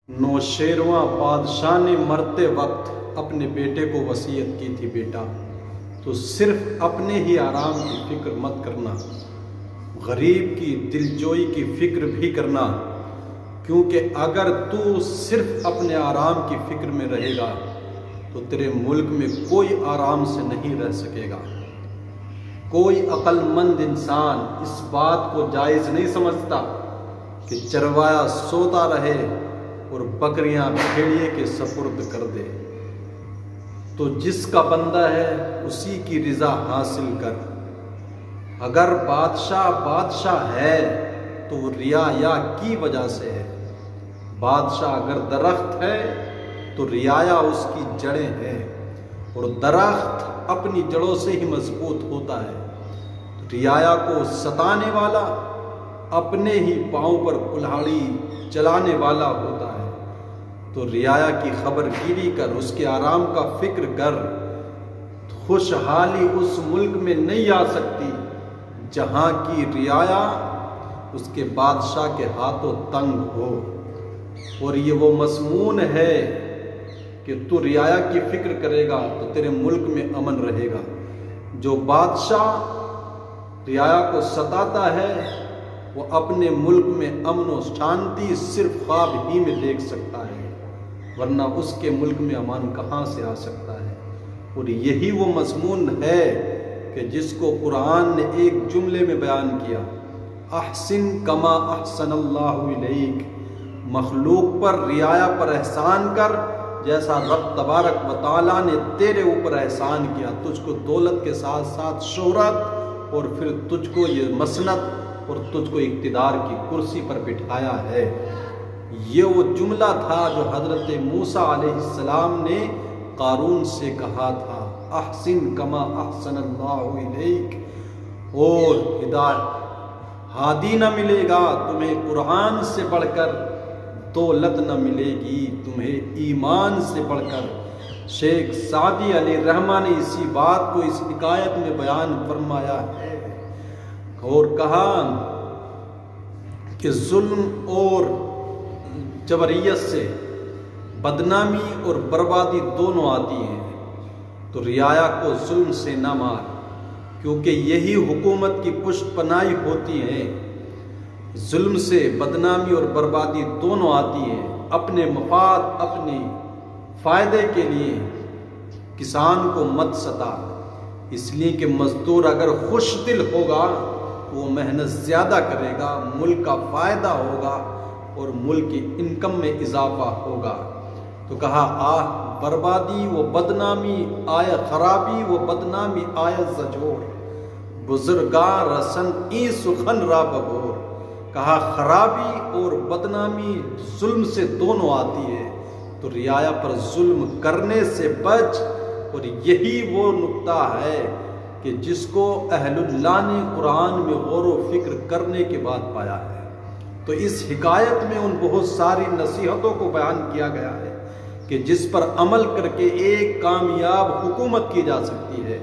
نوشیروان بادشاہ نے مرتے وقت اپنے بیٹے کو وصیت کی تھی، بیٹا تو صرف اپنے ہی آرام کی فکر مت کرنا، غریب کی دلجوئی کی فکر بھی کرنا، کیونکہ اگر تو صرف اپنے آرام کی فکر میں رہے گا تو تیرے ملک میں کوئی آرام سے نہیں رہ سکے گا۔ کوئی عقل مند انسان اس بات کو جائز نہیں سمجھتا کہ چروایا سوتا رہے اور بکریاں بھیڑیے کے سپرد کر دے۔ تو جس کا بندہ ہے اسی کی رضا حاصل کر۔ اگر بادشاہ ہے تو وہ رعایا کی وجہ سے ہے۔ بادشاہ اگر درخت ہے تو رعایا اس کی جڑیں ہیں، اور درخت اپنی جڑوں سے ہی مضبوط ہوتا ہے۔ رعایا کو ستانے والا اپنے ہی پاؤں پر کلہاڑی چلانے والا ہوتا ہے۔ تو رعایا کی خبر گیری کر، اس کے آرام کا فکر کر۔ خوشحالی اس ملک میں نہیں آ سکتی جہاں کی رعایا اس کے بادشاہ کے ہاتھوں تنگ ہو۔ اور یہ وہ مضمون ہے کہ تو رعایا کی فکر کرے گا تو تیرے ملک میں امن رہے گا۔ جو بادشاہ رعایا کو ستاتا ہے وہ اپنے ملک میں امن و شانتی صرف خواب ہی میں دیکھ سکتا ہے، ورنہ اس کے ملک میں امان کہاں سے آ سکتا ہے۔ اور یہی وہ مضمون ہے کہ جس کو قرآن نے ایک جملے میں بیان کیا، احسن کما احسن اللہ الیک، مخلوق پر رعایا پر احسان کر جیسا رب تبارک و تعالیٰ نے تیرے اوپر احسان کیا۔ تجھ کو دولت کے ساتھ ساتھ شہرت اور پھر تجھ کو یہ مسنت اور تجھ کو اقتدار کی کرسی پر بٹھایا ہے۔ یہ وہ جملہ تھا جو حضرت موسیٰ علیہ السلام نے قارون سے کہا تھا، احسن کما احسن اللہ الیک۔ اور ہدایت ہادی نہ ملے گا تمہیں قرآن سے بڑھ کر، دولت نہ ملے گی تمہیں ایمان سے بڑھ کر۔ شیخ سعدی علیہ رحمہ نے اسی بات کو اس حکایت میں بیان فرمایا ہے اور کہا کہ ظلم اور جبریت سے بدنامی اور بربادی دونوں آتی ہیں، تو رعایا کو ظلم سے نہ مار، کیونکہ یہی حکومت کی پشت پناہی ہوتی ہے۔ ظلم سے بدنامی اور بربادی دونوں آتی ہیں۔ اپنے مفاد، اپنے فائدے کے لیے کسان کو مت ستا، اس لیے کہ مزدور اگر خوش دل ہوگا وہ محنت زیادہ کرے گا، ملک کا فائدہ ہوگا اور ملک کی انکم میں اضافہ ہوگا۔ تو کہا بربادی و بدنامی آئے خرابی و بدنامی آئے زجور، بزرگاں رسن ای سخن را ببور۔ کہا خرابی اور بدنامی ظلم سے دونوں آتی ہے، تو رعایا پر ظلم کرنے سے بچ۔ اور یہی وہ نقطہ ہے کہ جس کو اہل اللہ نے قرآن میں غور و فکر کرنے کے بعد پایا ہے۔ تو اس حکایت میں ان بہت ساری نصیحتوں کو بیان کیا گیا ہے کہ جس پر عمل کر کے ایک کامیاب حکومت کی جا سکتی ہے،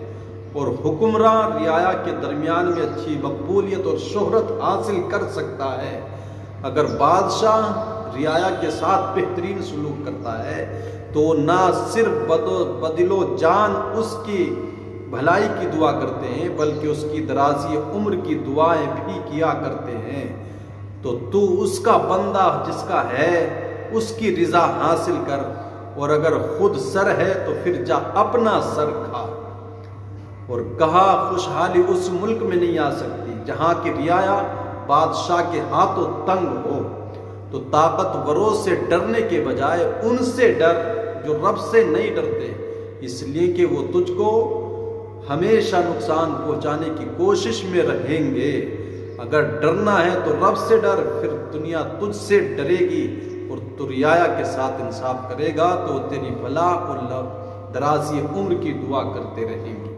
اور حکمراں رعایا کے درمیان میں اچھی مقبولیت اور شہرت حاصل کر سکتا ہے۔ اگر بادشاہ رعایا کے ساتھ بہترین سلوک کرتا ہے تو نہ صرف بدل و جان اس کی بھلائی کی دعا کرتے ہیں بلکہ اس کی درازی عمر کی دعائیں بھی کیا کرتے ہیں۔ تو اس کا بندہ جس کا ہے اس کی رضا حاصل کر، اور اگر خود سر ہے تو پھر جا اپنا سر کھا۔ اور کہا خوشحالی اس ملک میں نہیں آ سکتی جہاں کی رعایا بادشاہ کے ہاتھوں تنگ ہو۔ تو طاقتوروں سے ڈرنے کے بجائے ان سے ڈر جو رب سے نہیں ڈرتے، اس لیے کہ وہ تجھ کو ہمیشہ نقصان پہنچانے کی کوشش میں رہیں گے۔ اگر ڈرنا ہے تو رب سے ڈر، پھر دنیا تجھ سے ڈرے گی، اور تو رعایا کے ساتھ انصاف کرے گا تو تیری بھلا اور درازی عمر کی دعا کرتے رہیں گے۔